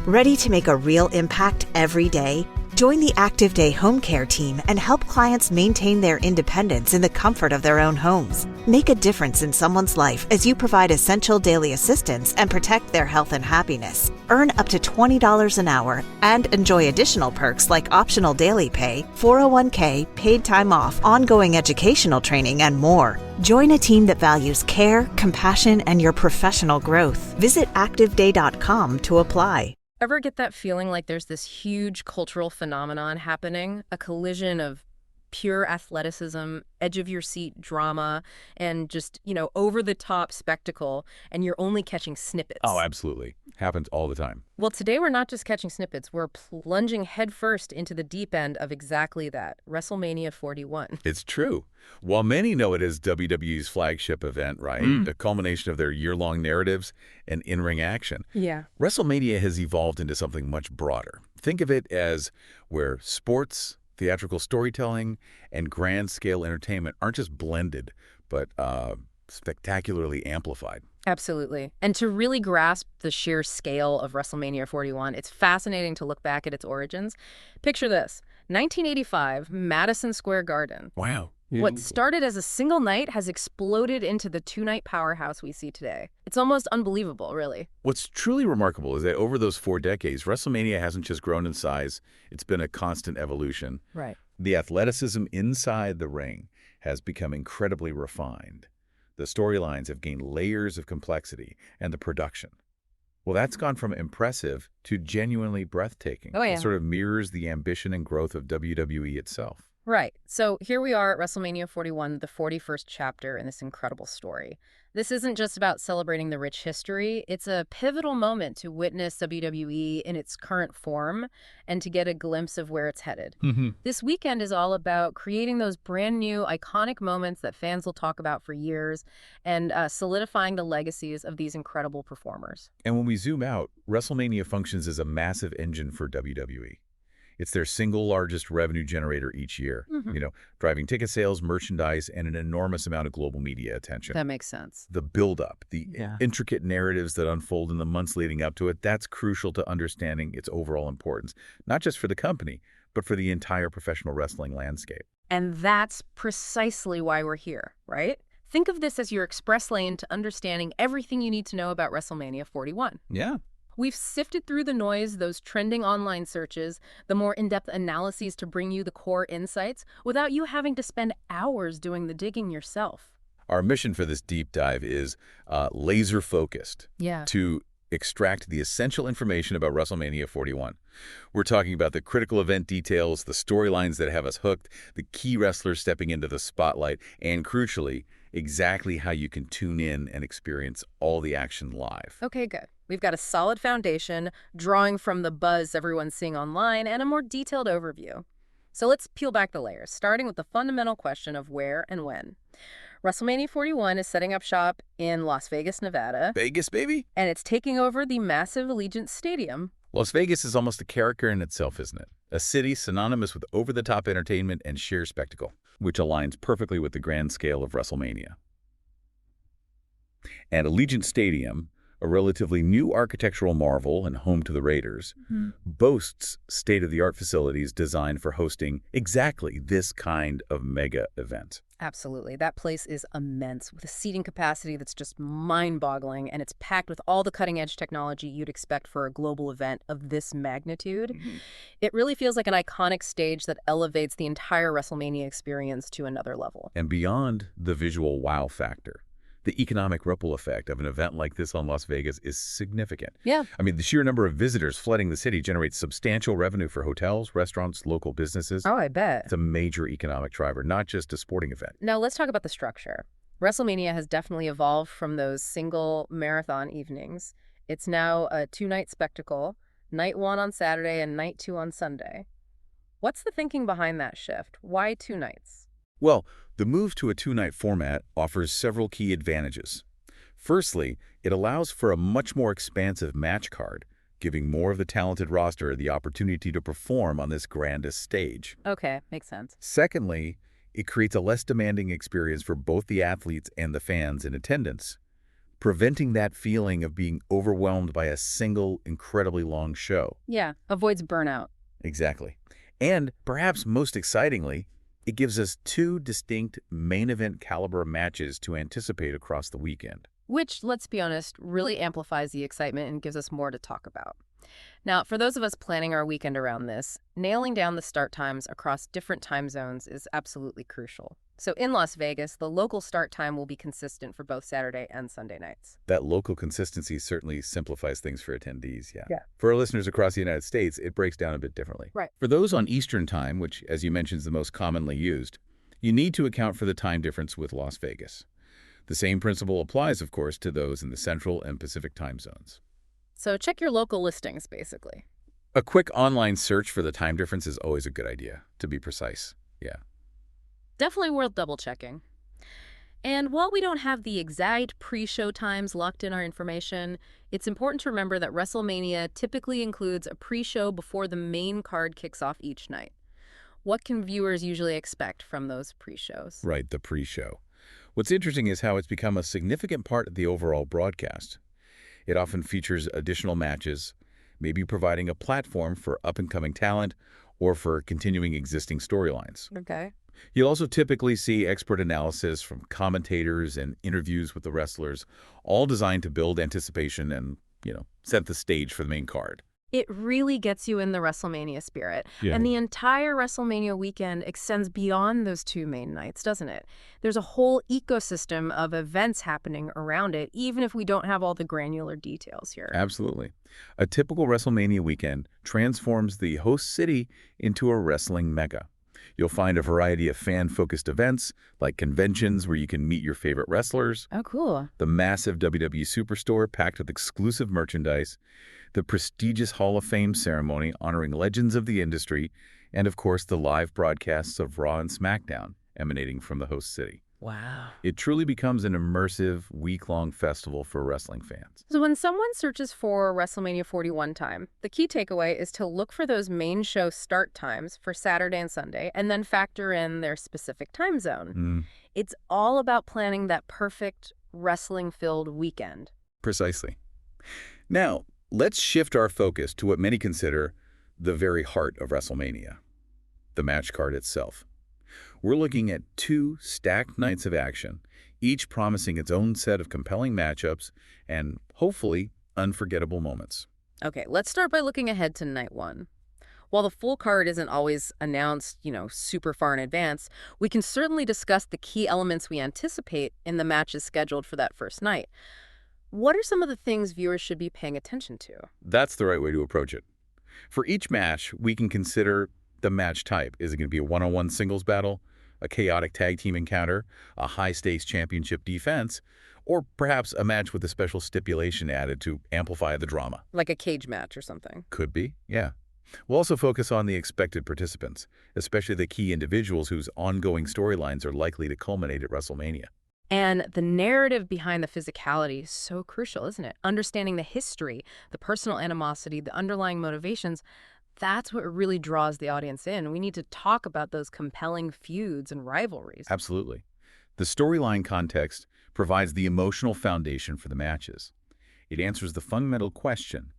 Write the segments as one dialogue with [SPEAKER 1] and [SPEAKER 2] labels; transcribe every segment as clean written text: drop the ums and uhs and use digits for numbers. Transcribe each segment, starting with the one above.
[SPEAKER 1] Ready to make a real impact every day? Join the Active Day Home Care team and help clients maintain their independence in the comfort of their own homes. Make a difference in someone's life as you provide essential daily assistance and protect their health and happiness. Earn up to $20 an hour and enjoy additional perks like optional daily pay, 401k, paid time off, ongoing educational training, and more. Join a team that values care, compassion, and your professional growth. Visit activeday.com to apply.
[SPEAKER 2] Ever get that feeling like there's this huge cultural phenomenon happening, a collision of pure athleticism, edge-of-your-seat drama, and just, over-the-top spectacle, and you're only catching snippets?
[SPEAKER 3] Oh, absolutely. Happens all the time.
[SPEAKER 2] Well, today we're not just catching snippets, we're plunging headfirst into the deep end of exactly that, WrestleMania 41.
[SPEAKER 3] It's true. While many know it as WWE's flagship event, right, the culmination of their year-long narratives and in-ring action,
[SPEAKER 2] Yeah.
[SPEAKER 3] WrestleMania has evolved into something much broader. Think of it as where sports, theatrical storytelling, and grand-scale entertainment aren't just blended, but spectacularly amplified.
[SPEAKER 2] Absolutely. And to really grasp the sheer scale of WrestleMania 41, it's fascinating to look back at its origins. Picture this. 1985, Madison Square Garden.
[SPEAKER 3] Wow.
[SPEAKER 2] What started as a single night has exploded into the two-night powerhouse we see today. It's almost unbelievable, really.
[SPEAKER 3] What's truly remarkable is that over those 4 decades, WrestleMania hasn't just grown in size, it's been a constant evolution.
[SPEAKER 2] Right.
[SPEAKER 3] The athleticism inside the ring has become incredibly refined. The storylines have gained layers of complexity, and the production, well, that's gone from impressive to genuinely breathtaking.
[SPEAKER 2] Oh, yeah.
[SPEAKER 3] It sort of mirrors the ambition and growth of WWE itself.
[SPEAKER 2] Right. So here we are at WrestleMania 41, the 41st chapter in this incredible story. This isn't just about celebrating the rich history. It's a pivotal moment to witness WWE in its current form and to get a glimpse of where it's headed. This weekend is all about creating those brand new iconic moments that fans will talk about for years and solidifying the legacies of these incredible performers.
[SPEAKER 3] And when we zoom out, WrestleMania functions as a massive engine for WWE. It's their single largest revenue generator each year, driving ticket sales, merchandise, and an enormous amount of global media attention.
[SPEAKER 2] That makes sense.
[SPEAKER 3] The build-up, the intricate narratives that unfold in the months leading up to it, that's crucial to understanding its overall importance, not just for the company, but for the entire professional wrestling landscape.
[SPEAKER 2] And that's precisely why we're here, right? Think of this as your express lane to understanding everything you need to know about WrestleMania 41.
[SPEAKER 3] Yeah.
[SPEAKER 2] We've sifted through the noise, those trending online searches, the more in-depth analyses to bring you the core insights without you having to spend hours doing the digging yourself.
[SPEAKER 3] Our mission for this deep dive is laser-focused to extract the essential information about WrestleMania 41. We're talking about the critical event details, the storylines that have us hooked, the key wrestlers stepping into the spotlight, and crucially, exactly how you can tune in and experience all the action live.
[SPEAKER 2] Okay, good. We've got a solid foundation, drawing from the buzz everyone's seeing online, and a more detailed overview. So let's peel back the layers, starting with the fundamental question of where and when. WrestleMania 41 is setting up shop in Las Vegas, Nevada.
[SPEAKER 3] Vegas, baby?
[SPEAKER 2] And it's taking over the massive Allegiant Stadium.
[SPEAKER 3] Las Vegas is almost a character in itself, isn't it? A city synonymous with over-the-top entertainment and sheer spectacle, which aligns perfectly with the grand scale of WrestleMania. And Allegiant Stadium, a relatively new architectural marvel and home to the Raiders, boasts state-of-the-art facilities designed for hosting exactly this kind of mega event.
[SPEAKER 2] Absolutely. That place is immense, with a seating capacity that's just mind-boggling, and it's packed with all the cutting-edge technology you'd expect for a global event of this magnitude. It really feels like an iconic stage that elevates the entire WrestleMania experience to another level.
[SPEAKER 3] And beyond the visual wow factor, the economic ripple effect of an event like this on Las Vegas is significant.
[SPEAKER 2] Yeah.
[SPEAKER 3] I mean, the sheer number of visitors flooding the city generates substantial revenue for hotels, restaurants, local businesses.
[SPEAKER 2] Oh, I bet.
[SPEAKER 3] It's a major economic driver, not just a sporting event.
[SPEAKER 2] Now, let's talk about the structure. WrestleMania has definitely evolved from those single marathon evenings. It's now a two-night spectacle, night 1 on Saturday and night 2 on Sunday. What's the thinking behind that shift? Why 2 nights?
[SPEAKER 3] Well, the move to a 2-night format offers several key advantages. Firstly, it allows for a much more expansive match card, giving more of the talented roster the opportunity to perform on this grandest stage.
[SPEAKER 2] Okay, makes sense.
[SPEAKER 3] Secondly, it creates a less demanding experience for both the athletes and the fans in attendance. preventing that feeling of being overwhelmed by a single, incredibly long show.
[SPEAKER 2] Yeah, avoids burnout.
[SPEAKER 3] Exactly. And perhaps most excitingly, it gives us two distinct main event caliber matches to anticipate across the weekend.
[SPEAKER 2] Which, let's be honest, really amplifies the excitement and gives us more to talk about. Now, for those of us planning our weekend around this, nailing down the start times across different time zones is absolutely crucial. So in Las Vegas, the local start time will be consistent for both Saturday and Sunday nights.
[SPEAKER 3] That local consistency certainly simplifies things for attendees, yeah.
[SPEAKER 2] Yeah.
[SPEAKER 3] For our listeners across the United States, it breaks down a bit differently.
[SPEAKER 2] Right.
[SPEAKER 3] For those on Eastern Time, which, as you mentioned, is the most commonly used, you need to account for the time difference with Las Vegas. The same principle applies, of course, to those in the Central and Pacific time zones.
[SPEAKER 2] So check your local listings, basically.
[SPEAKER 3] A quick online search for the time difference is always a good idea, to be precise. Yeah.
[SPEAKER 2] Definitely worth double-checking. And while we don't have the exact pre-show times locked in our information, it's important to remember that WrestleMania typically includes a pre-show before the main card kicks off each night. What can viewers usually expect from those pre-shows?
[SPEAKER 3] Right, the pre-show. What's interesting is how it's become a significant part of the overall broadcast. It often features additional matches, maybe providing a platform for up-and-coming talent or for continuing existing storylines.
[SPEAKER 2] Okay.
[SPEAKER 3] You'll also typically see expert analysis from commentators and interviews with the wrestlers, all designed to build anticipation and, set the stage for the main card.
[SPEAKER 2] It really gets you in the WrestleMania spirit.
[SPEAKER 3] Yeah.
[SPEAKER 2] And the entire WrestleMania weekend extends beyond those two main nights, doesn't it? There's a whole ecosystem of events happening around it, even if we don't have all the granular details here.
[SPEAKER 3] Absolutely. A typical WrestleMania weekend transforms the host city into a wrestling mecca. You'll find a variety of fan-focused events, like conventions where you can meet your favorite wrestlers.
[SPEAKER 2] Oh, cool.
[SPEAKER 3] The massive WWE Superstore packed with exclusive merchandise, the prestigious Hall of Fame ceremony honoring legends of the industry, and of course the live broadcasts of Raw and SmackDown emanating from the host city.
[SPEAKER 2] Wow.
[SPEAKER 3] It truly becomes an immersive, week-long festival for wrestling fans.
[SPEAKER 2] So when someone searches for WrestleMania 41 time, the key takeaway is to look for those main show start times for Saturday and Sunday, and then factor in their specific time zone. It's all about planning that perfect wrestling-filled weekend.
[SPEAKER 3] Precisely. Now, let's shift our focus to what many consider the very heart of WrestleMania, the match card itself. We're looking at two stacked nights of action, each promising its own set of compelling matchups and, hopefully, unforgettable moments.
[SPEAKER 2] Okay, let's start by looking ahead to night one. While the full card isn't always announced, super far in advance, we can certainly discuss the key elements we anticipate in the matches scheduled for that first night. What are some of the things viewers should be paying attention to?
[SPEAKER 3] That's the right way to approach it. For each match, we can consider the match type. Is it going to be a one-on-one singles battle, a chaotic tag team encounter, a high-stakes championship defense, or perhaps a match with a special stipulation added to amplify the drama?
[SPEAKER 2] Like a cage match or something.
[SPEAKER 3] Could be, yeah. We'll also focus on the expected participants, especially the key individuals whose ongoing storylines are likely to culminate at WrestleMania.
[SPEAKER 2] And the narrative behind the physicality is so crucial, isn't it? Understanding the history, the personal animosity, the underlying motivations, that's what really draws the audience in. We need to talk about those compelling feuds and rivalries.
[SPEAKER 3] Absolutely. The storyline context provides the emotional foundation for the matches. It answers the fundamental question,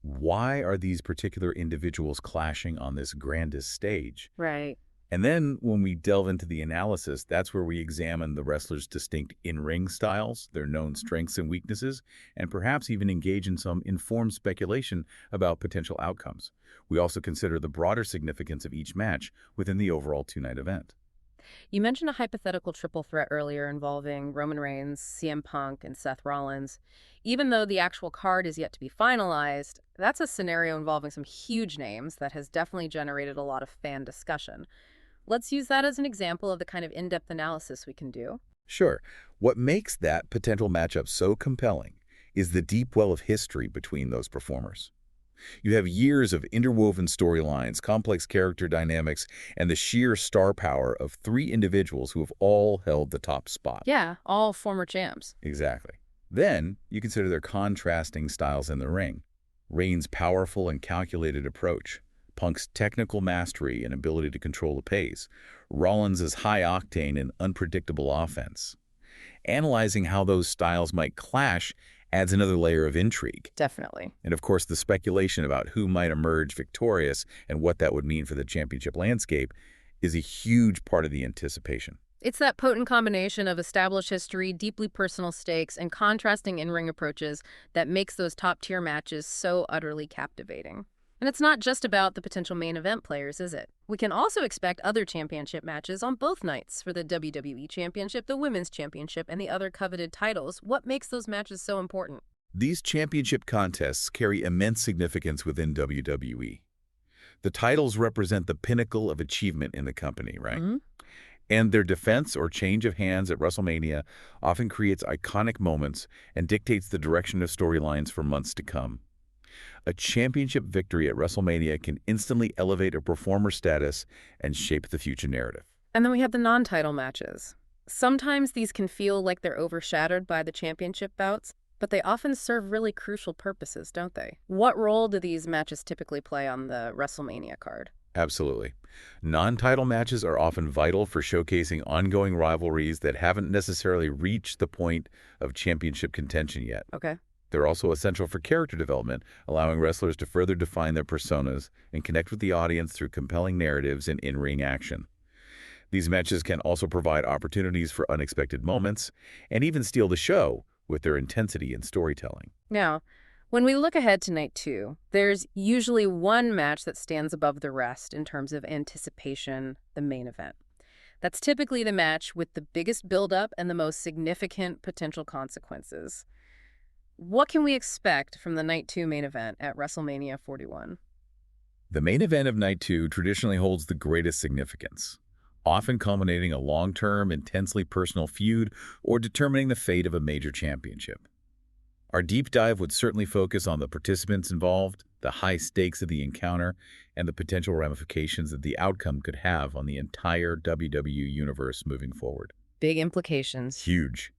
[SPEAKER 3] why are these particular individuals clashing on this grandest stage?
[SPEAKER 2] Right.
[SPEAKER 3] And then when we delve into the analysis, that's where we examine the wrestlers' distinct in-ring styles, their known strengths and weaknesses, and perhaps even engage in some informed speculation about potential outcomes. We also consider the broader significance of each match within the overall two-night event.
[SPEAKER 2] You mentioned a hypothetical triple threat earlier involving Roman Reigns, CM Punk, and Seth Rollins. Even though the actual card is yet to be finalized, that's a scenario involving some huge names that has definitely generated a lot of fan discussion. Let's use that as an example of the kind of in-depth analysis we can do.
[SPEAKER 3] Sure. What makes that potential matchup so compelling is the deep well of history between those performers. You have years of interwoven storylines, complex character dynamics, and the sheer star power of three individuals who have all held the top spot.
[SPEAKER 2] Yeah, all former champs.
[SPEAKER 3] Exactly. Then you consider their contrasting styles in the ring. Reigns' powerful and calculated approach, Punk's technical mastery and ability to control the pace, Rollins' high-octane and unpredictable offense. Analyzing how those styles might clash adds another layer of intrigue.
[SPEAKER 2] Definitely.
[SPEAKER 3] And of course, the speculation about who might emerge victorious and what that would mean for the championship landscape is a huge part of the anticipation.
[SPEAKER 2] It's that potent combination of established history, deeply personal stakes, and contrasting in-ring approaches that makes those top-tier matches so utterly captivating. And it's not just about the potential main event players, is it? We can also expect other championship matches on both nights for the WWE Championship, the Women's Championship, and the other coveted titles. What makes those matches so important?
[SPEAKER 3] These championship contests carry immense significance within WWE. The titles represent the pinnacle of achievement in the company, right?
[SPEAKER 2] Mm-hmm.
[SPEAKER 3] And their defense or change of hands at WrestleMania often creates iconic moments and dictates the direction of storylines for months to come. A championship victory at WrestleMania can instantly elevate a performer's status and shape the future narrative.
[SPEAKER 2] And then we have the non-title matches. Sometimes these can feel like they're overshadowed by the championship bouts, but they often serve really crucial purposes, don't they? What role do these matches typically play on the WrestleMania card?
[SPEAKER 3] Absolutely. Non-title matches are often vital for showcasing ongoing rivalries that haven't necessarily reached the point of championship contention yet.
[SPEAKER 2] Okay.
[SPEAKER 3] They're also essential for character development, allowing wrestlers to further define their personas and connect with the audience through compelling narratives and in-ring action. These matches can also provide opportunities for unexpected moments and even steal the show with their intensity and storytelling.
[SPEAKER 2] Now, when we look ahead to night 2, there's usually one match that stands above the rest in terms of anticipation, the main event. That's typically the match with the biggest buildup and the most significant potential consequences. What can we expect from the night 2 main event at WrestleMania 41?
[SPEAKER 3] The main event of night 2 traditionally holds the greatest significance, often culminating a long-term, intensely personal feud or determining the fate of a major championship. Our deep dive would certainly focus on the participants involved, the high stakes of the encounter, and the potential ramifications that the outcome could have on the entire WWE universe moving forward.
[SPEAKER 2] Big implications.
[SPEAKER 3] Huge.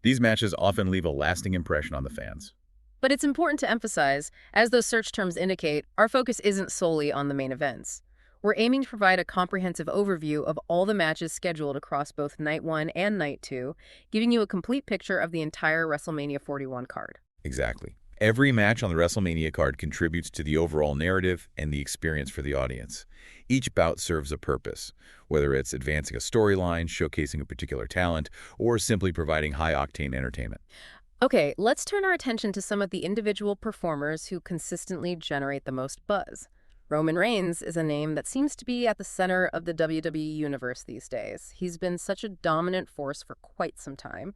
[SPEAKER 3] These matches often leave a lasting impression on the fans.
[SPEAKER 2] But it's important to emphasize, as those search terms indicate, our focus isn't solely on the main events. We're aiming to provide a comprehensive overview of all the matches scheduled across both Night 1 and Night 2, giving you a complete picture of the entire WrestleMania 41 card.
[SPEAKER 3] Exactly. Every match on the WrestleMania card contributes to the overall narrative and the experience for the audience. Each bout serves a purpose, whether it's advancing a storyline, showcasing a particular talent, or simply providing high-octane entertainment.
[SPEAKER 2] Okay, let's turn our attention to some of the individual performers who consistently generate the most buzz. Roman Reigns is a name that seems to be at the center of the WWE universe these days. He's been such a dominant force for quite some time.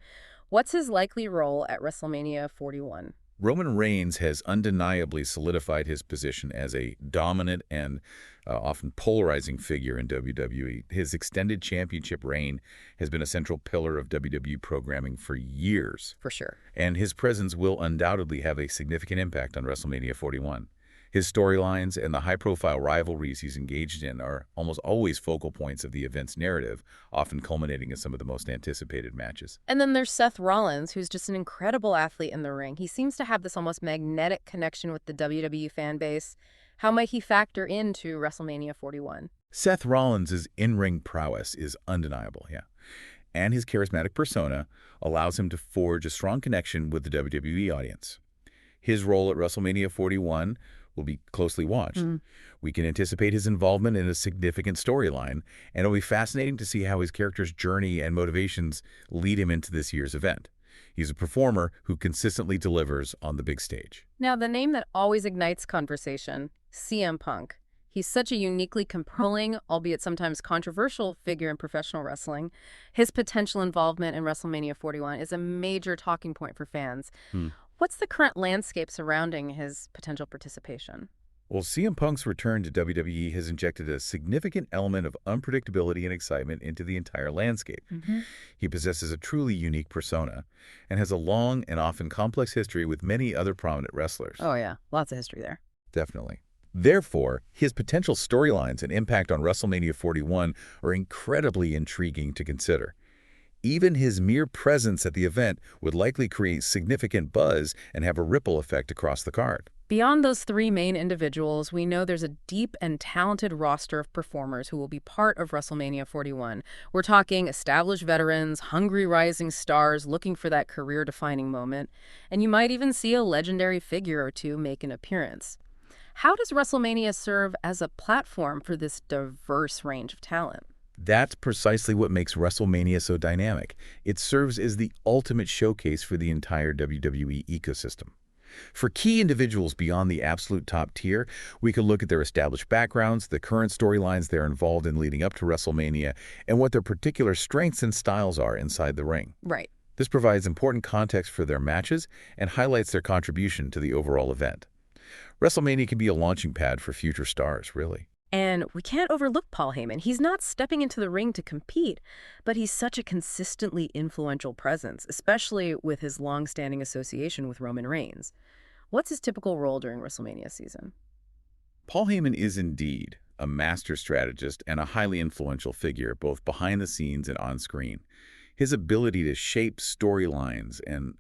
[SPEAKER 2] What's his likely role at WrestleMania 41?
[SPEAKER 3] Roman Reigns has undeniably solidified his position as a dominant and often polarizing figure in WWE. His extended championship reign has been a central pillar of WWE programming for years.
[SPEAKER 2] For sure.
[SPEAKER 3] And his presence will undoubtedly have a significant impact on WrestleMania 41. His storylines and the high-profile rivalries he's engaged in are almost always focal points of the event's narrative, often culminating in some of the most anticipated matches.
[SPEAKER 2] And then there's Seth Rollins, who's just an incredible athlete in the ring. He seems to have this almost magnetic connection with the WWE fan base. How might he factor into WrestleMania 41?
[SPEAKER 3] Seth Rollins' in-ring prowess is undeniable, and his charismatic persona allows him to forge a strong connection with the WWE audience. His role at WrestleMania 41 will be closely watched. We can anticipate his involvement in a significant storyline, and it'll be fascinating to see how his character's journey and motivations lead him into this year's event. He's a performer who consistently delivers on the big stage.
[SPEAKER 2] Now, the name that always ignites conversation, CM Punk. He's such a uniquely compelling, albeit sometimes controversial, figure in professional wrestling. His potential involvement in WrestleMania 41 is a major talking point for fans. What's the current landscape surrounding his potential participation?
[SPEAKER 3] Well, CM Punk's return to WWE has injected a significant element of unpredictability and excitement into the entire landscape. He possesses a truly unique persona and has a long and often complex history with many other prominent wrestlers.
[SPEAKER 2] Oh yeah, lots of history there.
[SPEAKER 3] Definitely. Therefore, his potential storylines and impact on WrestleMania 41 are incredibly intriguing to consider. Even his mere presence at the event would likely create significant buzz and have a ripple effect across the card.
[SPEAKER 2] Beyond those three main individuals, we know there's a deep and talented roster of performers who will be part of WrestleMania 41. We're talking established veterans, hungry rising stars looking for that career-defining moment, and you might even see a legendary figure or two make an appearance. How does WrestleMania serve as a platform for this diverse range of talent?
[SPEAKER 3] That's precisely what makes WrestleMania so dynamic. It serves as the ultimate showcase for the entire WWE ecosystem. For key individuals beyond the absolute top tier, we can look at their established backgrounds, the current storylines they're involved in leading up to WrestleMania, and what their particular strengths and styles are inside the ring.
[SPEAKER 2] Right.
[SPEAKER 3] This provides important context for their matches and highlights their contribution to the overall event. WrestleMania can be a launching pad for future stars, really.
[SPEAKER 2] And we can't overlook Paul Heyman. He's not stepping into the ring to compete, but he's such a consistently influential presence, especially with his long-standing association with Roman Reigns. What's his typical role during WrestleMania season?
[SPEAKER 3] Paul Heyman is indeed a master strategist and a highly influential figure, both behind the scenes and on screen. His ability to shape storylines and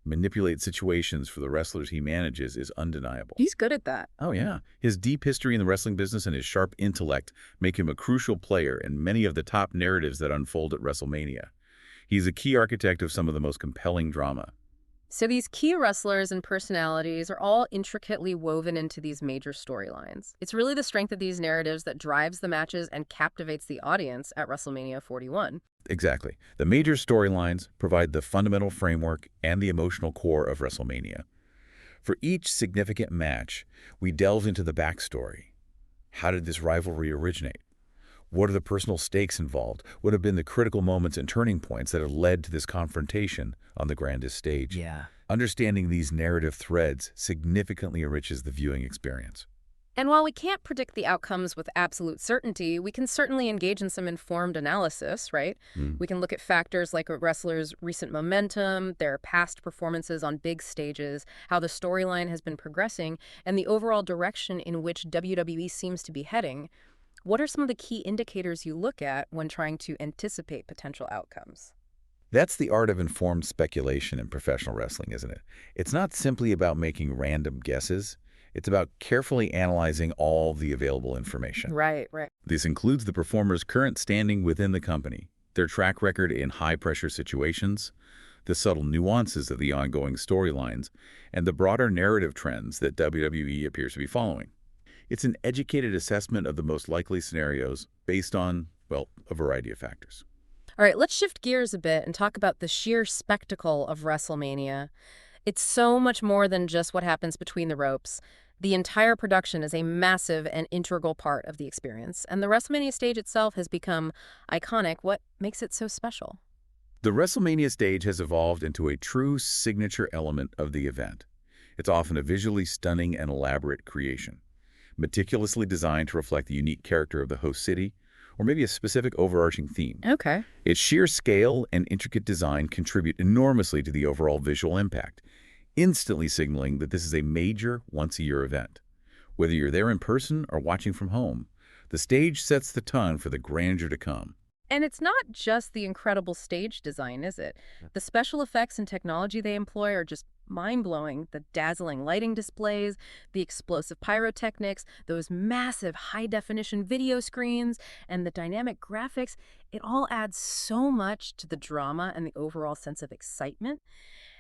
[SPEAKER 3] manipulate situations for the wrestlers he manages is undeniable.
[SPEAKER 2] He's good at that.
[SPEAKER 3] Oh, yeah. His deep history in the wrestling business and his sharp intellect make him a crucial player in many of the top narratives that unfold at WrestleMania. He's a key architect of some of the most compelling drama.
[SPEAKER 2] So these key wrestlers and personalities are all intricately woven into these major storylines. It's really the strength of these narratives that drives the matches and captivates the audience at WrestleMania 41.
[SPEAKER 3] Exactly. The major storylines provide the fundamental framework and the emotional core of WrestleMania. For each significant match, we delve into the backstory. How did this rivalry originate? What are the personal stakes involved? What have been the critical moments and turning points that have led to this confrontation on the grandest stage?
[SPEAKER 2] Yeah.
[SPEAKER 3] Understanding these narrative threads significantly enriches the viewing experience.
[SPEAKER 2] And while we can't predict the outcomes with absolute certainty, we can certainly engage in some informed analysis, right? We can look at factors like a wrestler's recent momentum, their past performances on big stages, how the storyline has been progressing, and the overall direction in which WWE seems to be heading. What are some of the key indicators you look at when trying to anticipate potential outcomes?
[SPEAKER 3] That's the art of informed speculation in professional wrestling, isn't it? It's not simply about making random guesses. It's about carefully analyzing all the available information.
[SPEAKER 2] Right.
[SPEAKER 3] This includes the performer's current standing within the company, their track record in high-pressure situations, the subtle nuances of the ongoing storylines, and the broader narrative trends that WWE appears to be following. It's an educated assessment of the most likely scenarios based on, well, a variety of factors.
[SPEAKER 2] All right, let's shift gears a bit and talk about the sheer spectacle of WrestleMania. It's so much more than just what happens between the ropes. The entire production is a massive and integral part of the experience, and the WrestleMania stage itself has become iconic. What makes it so special?
[SPEAKER 3] The WrestleMania stage has evolved into a true signature element of the event. It's often a visually stunning and elaborate creation, meticulously designed to reflect the unique character of the host city, or maybe a specific overarching theme.
[SPEAKER 2] Okay.
[SPEAKER 3] Its sheer scale and intricate design contribute enormously to the overall visual impact, instantly signaling that this is a major, once-a-year event. Whether you're there in person or watching from home, the stage sets the tone for the grandeur to come.
[SPEAKER 2] And it's not just the incredible stage design, is it? The special effects and technology they employ are just mind-blowing. The dazzling lighting displays, the explosive pyrotechnics, those massive high-definition video screens, and the dynamic graphics, it all adds so much to the drama and the overall sense of excitement.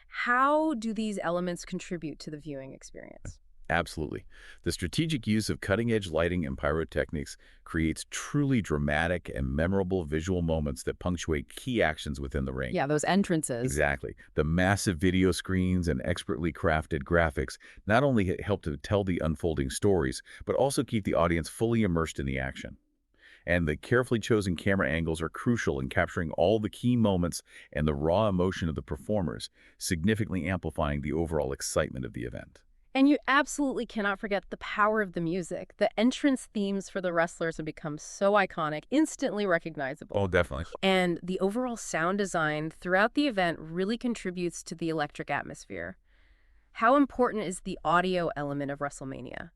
[SPEAKER 2] How do these elements contribute to the viewing experience?
[SPEAKER 3] Absolutely. The strategic use of cutting-edge lighting and pyrotechnics creates truly dramatic and memorable visual moments that punctuate key actions within the ring.
[SPEAKER 2] Yeah, those entrances.
[SPEAKER 3] Exactly. The massive video screens and expertly crafted graphics not only help to tell the unfolding stories, but also keep the audience fully immersed in the action. And the carefully chosen camera angles are crucial in capturing all the key moments and the raw emotion of the performers, significantly amplifying the overall excitement of the event.
[SPEAKER 2] And you absolutely cannot forget the power of the music. The entrance themes for the wrestlers have become so iconic, instantly recognizable.
[SPEAKER 3] Oh, definitely.
[SPEAKER 2] And the overall sound design throughout the event really contributes to the electric atmosphere. How important is the audio element of WrestleMania?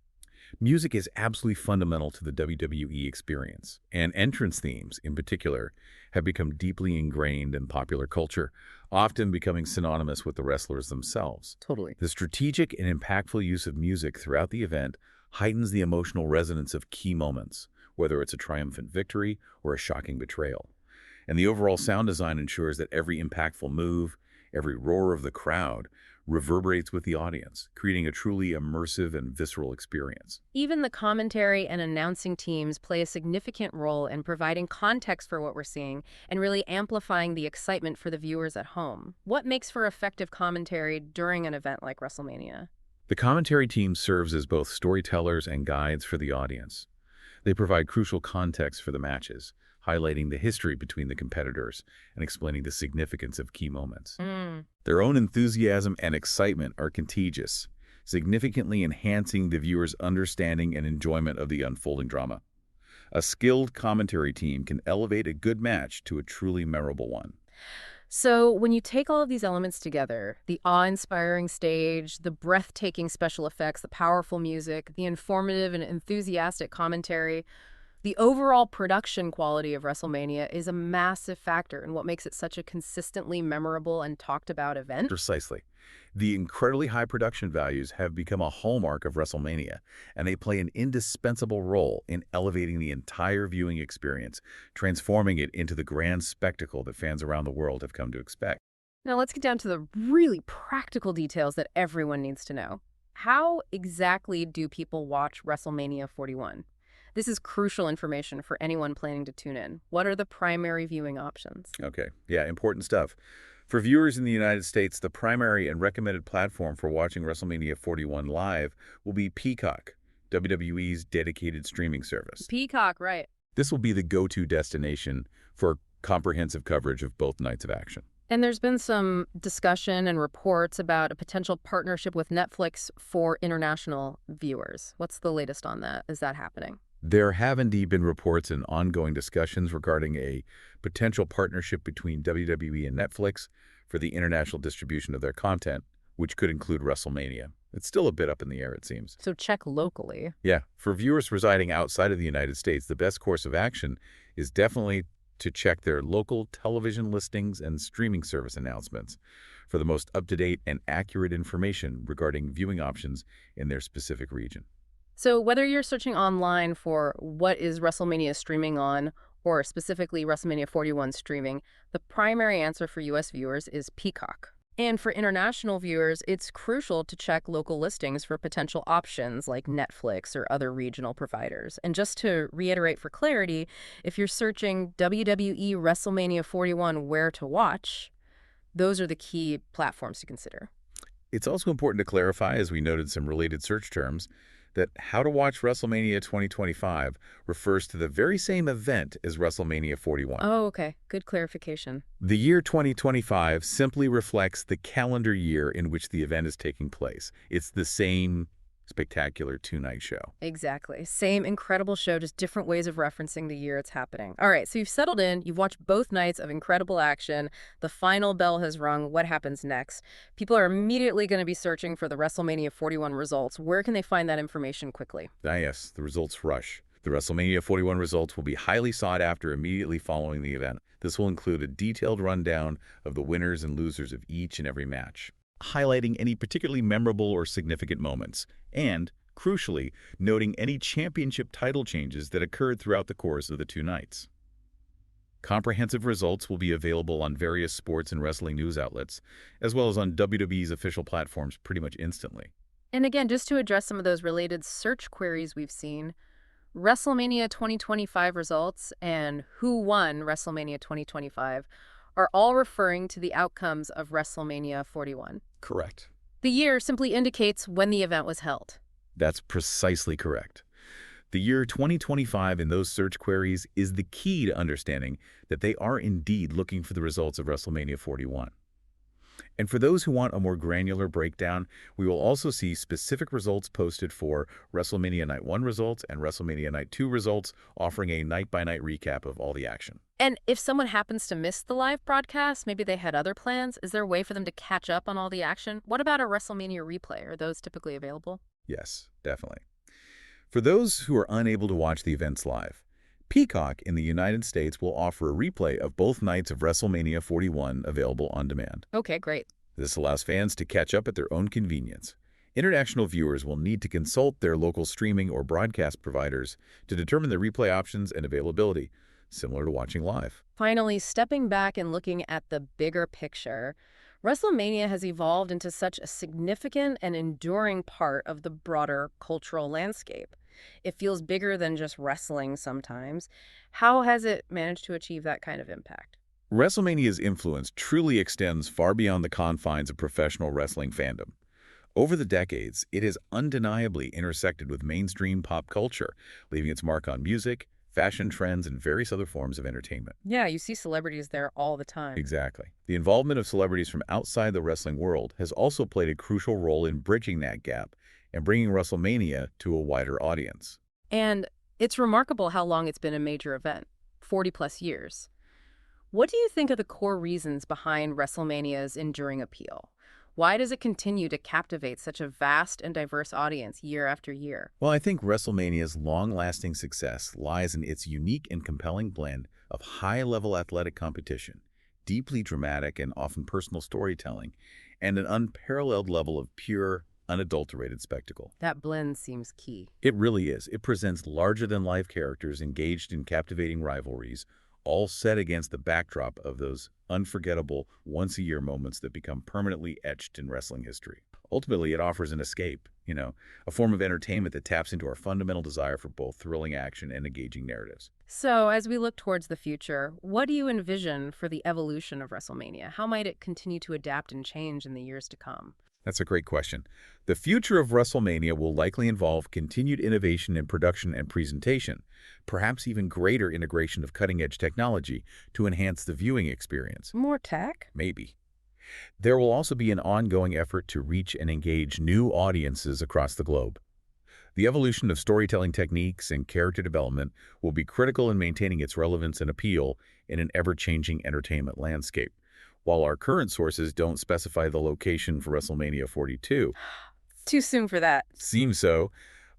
[SPEAKER 3] Music is absolutely fundamental to the WWE experience, and entrance themes, in particular, have become deeply ingrained in popular culture, often becoming synonymous with the wrestlers themselves.
[SPEAKER 2] Totally.
[SPEAKER 3] The strategic and impactful use of music throughout the event heightens the emotional resonance of key moments, whether it's a triumphant victory or a shocking betrayal. And the overall sound design ensures that every impactful move, every roar of the crowd, reverberates with the audience, creating a truly immersive and visceral experience.
[SPEAKER 2] Even the commentary and announcing teams play a significant role in providing context for what we're seeing and really amplifying the excitement for the viewers at home. What makes for effective commentary during an event like WrestleMania?
[SPEAKER 3] The commentary team serves as both storytellers and guides for the audience. They provide crucial context for the matches, highlighting the history between the competitors and explaining the significance of key moments. Their own enthusiasm and excitement are contagious, significantly enhancing the viewer's understanding and enjoyment of the unfolding drama. A skilled commentary team can elevate a good match to a truly memorable one.
[SPEAKER 2] So when you take all of these elements together, the awe-inspiring stage, the breathtaking special effects, the powerful music, the informative and enthusiastic commentary, the overall production quality of WrestleMania is a massive factor in what makes it such a consistently memorable and talked about event.
[SPEAKER 3] Precisely. The incredibly high production values have become a hallmark of WrestleMania, and they play an indispensable role in elevating the entire viewing experience, transforming it into the grand spectacle that fans around the world have come to expect.
[SPEAKER 2] Now let's get down to the really practical details that everyone needs to know. How exactly do people watch WrestleMania 41? This is crucial information for anyone planning to tune in. What are the primary viewing options?
[SPEAKER 3] Okay, yeah, important stuff. For viewers in the United States, the primary and recommended platform for watching WrestleMania 41 live will be Peacock, WWE's dedicated streaming service.
[SPEAKER 2] Peacock, right.
[SPEAKER 3] This will be the go-to destination for comprehensive coverage of both nights of action.
[SPEAKER 2] And there's been some discussion and reports about a potential partnership with Netflix for international viewers. What's the latest on that? Is that happening?
[SPEAKER 3] There have indeed been reports and ongoing discussions regarding a potential partnership between WWE and Netflix for the international distribution of their content, which could include WrestleMania. It's still a bit up in the air, it seems.
[SPEAKER 2] So check locally.
[SPEAKER 3] Yeah. For viewers residing outside of the United States, the best course of action is definitely to check their local television listings and streaming service announcements for the most up-to-date and accurate information regarding viewing options in their specific region.
[SPEAKER 2] So whether you're searching online for what is WrestleMania streaming on, or specifically WrestleMania 41 streaming, the primary answer for U.S. viewers is Peacock. And for international viewers, it's crucial to check local listings for potential options like Netflix or other regional providers. And just to reiterate for clarity, if you're searching WWE WrestleMania 41 where to watch, those are the key platforms to consider.
[SPEAKER 3] It's also important to clarify, as we noted some related search terms, that how to watch WrestleMania 2025 refers to the very same event as WrestleMania 41.
[SPEAKER 2] Oh, okay. Good clarification.
[SPEAKER 3] The year 2025 simply reflects the calendar year in which the event is taking place. It's the same spectacular two-night show.
[SPEAKER 2] Exactly. Same incredible show, just different ways of referencing the year it's happening. All right, so you've settled in, you've watched both nights of incredible action, the final bell has rung, what happens next? People are immediately going to be searching for the WrestleMania 41 results. Where can they find that information quickly?
[SPEAKER 3] Yes, the results rush. The WrestleMania 41 results will be highly sought after immediately following the event. This will include a detailed rundown of the winners and losers of each and every match, highlighting any particularly memorable or significant moments, and, crucially, noting any championship title changes that occurred throughout the course of the two nights. Comprehensive results will be available on various sports and wrestling news outlets, as well as on WWE's official platforms pretty much instantly.
[SPEAKER 2] And again, just to address some of those related search queries we've seen, WrestleMania 2025 results and who won WrestleMania 2025 are all referring to the outcomes of WrestleMania 41.
[SPEAKER 3] Correct.
[SPEAKER 2] The year simply indicates when the event was held.
[SPEAKER 3] That's precisely correct. The year 2025 in those search queries is the key to understanding that they are indeed looking for the results of WrestleMania 41. And for those who want a more granular breakdown, we will also see specific results posted for WrestleMania Night 1 results and WrestleMania Night 2 results, offering a night-by-night recap of all the action.
[SPEAKER 2] And if someone happens to miss the live broadcast, maybe they had other plans, is there a way for them to catch up on all the action? What about a WrestleMania replay? Are those typically available?
[SPEAKER 3] Yes, definitely. For those who are unable to watch the events live, Peacock in the United States will offer a replay of both nights of WrestleMania 41 available on demand.
[SPEAKER 2] Okay, great.
[SPEAKER 3] This allows fans to catch up at their own convenience. International viewers will need to consult their local streaming or broadcast providers to determine the replay options and availability, similar to watching live.
[SPEAKER 2] Finally, stepping back and looking at the bigger picture, WrestleMania has evolved into such a significant and enduring part of the broader cultural landscape. It feels bigger than just wrestling sometimes. How has it managed to achieve that kind of impact?
[SPEAKER 3] WrestleMania's influence truly extends far beyond the confines of professional wrestling fandom. Over the decades, it has undeniably intersected with mainstream pop culture, leaving its mark on music, fashion trends, and various other forms of entertainment.
[SPEAKER 2] Yeah, you see celebrities there all the time.
[SPEAKER 3] Exactly. The involvement of celebrities from outside the wrestling world has also played a crucial role in bridging that gap and bringing WrestleMania to a wider audience.
[SPEAKER 2] And it's remarkable how long it's been a major event, 40-plus years. What do you think are the core reasons behind WrestleMania's enduring appeal? Why does it continue to captivate such a vast and diverse audience year after year?
[SPEAKER 3] Well, I think WrestleMania's long-lasting success lies in its unique and compelling blend of high-level athletic competition, deeply dramatic and often personal storytelling, and an unparalleled level of pure, unadulterated spectacle.
[SPEAKER 2] That blend seems key.
[SPEAKER 3] It really is. It presents larger-than-life characters engaged in captivating rivalries, all set against the backdrop of those unforgettable, once-a-year moments that become permanently etched in wrestling history. Ultimately, it offers an escape, a form of entertainment that taps into our fundamental desire for both thrilling action and engaging narratives.
[SPEAKER 2] So, as we look towards the future, what do you envision for the evolution of WrestleMania? How might it continue to adapt and change in the years to come?
[SPEAKER 3] That's a great question. The future of WrestleMania will likely involve continued innovation in production and presentation, perhaps even greater integration of cutting-edge technology to enhance the viewing experience.
[SPEAKER 2] More tech?
[SPEAKER 3] Maybe. There will also be an ongoing effort to reach and engage new audiences across the globe. The evolution of storytelling techniques and character development will be critical in maintaining its relevance and appeal in an ever-changing entertainment landscape. While our current sources don't specify the location for WrestleMania 42.
[SPEAKER 2] Too soon for that.
[SPEAKER 3] Seems so,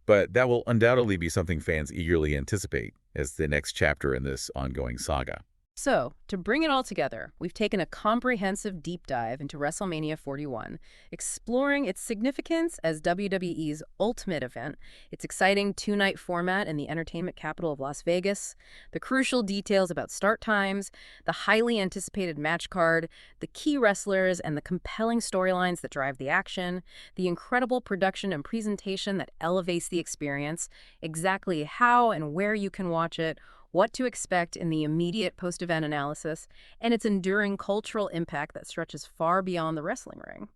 [SPEAKER 3] but that will undoubtedly be something fans eagerly anticipate as the next chapter in this ongoing saga.
[SPEAKER 2] So, to bring it all together, we've taken a comprehensive deep dive into WrestleMania 41, exploring its significance as WWE's ultimate event, its exciting two-night format in the entertainment capital of Las Vegas, the crucial details about start times, the highly anticipated match card, the key wrestlers, and the compelling storylines that drive the action, the incredible production and presentation that elevates the experience, exactly how and where you can watch it, what to expect in the immediate post-event analysis, and its enduring cultural impact that stretches far beyond the wrestling ring.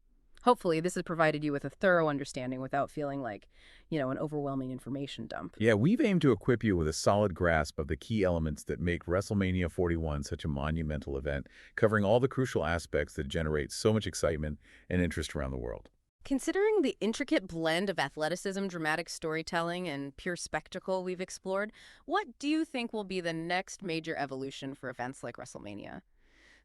[SPEAKER 2] Hopefully, this has provided you with a thorough understanding without feeling like, an overwhelming information dump.
[SPEAKER 3] Yeah, we've aimed to equip you with a solid grasp of the key elements that make WrestleMania 41 such a monumental event, covering all the crucial aspects that generate so much excitement and interest around the world.
[SPEAKER 2] Considering the intricate blend of athleticism, dramatic storytelling, and pure spectacle we've explored, what do you think will be the next major evolution for events like WrestleMania?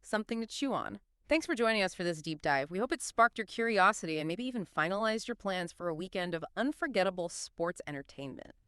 [SPEAKER 2] Something to chew on. Thanks for joining us for this deep dive. We hope it sparked your curiosity and maybe even finalized your plans for a weekend of unforgettable sports entertainment.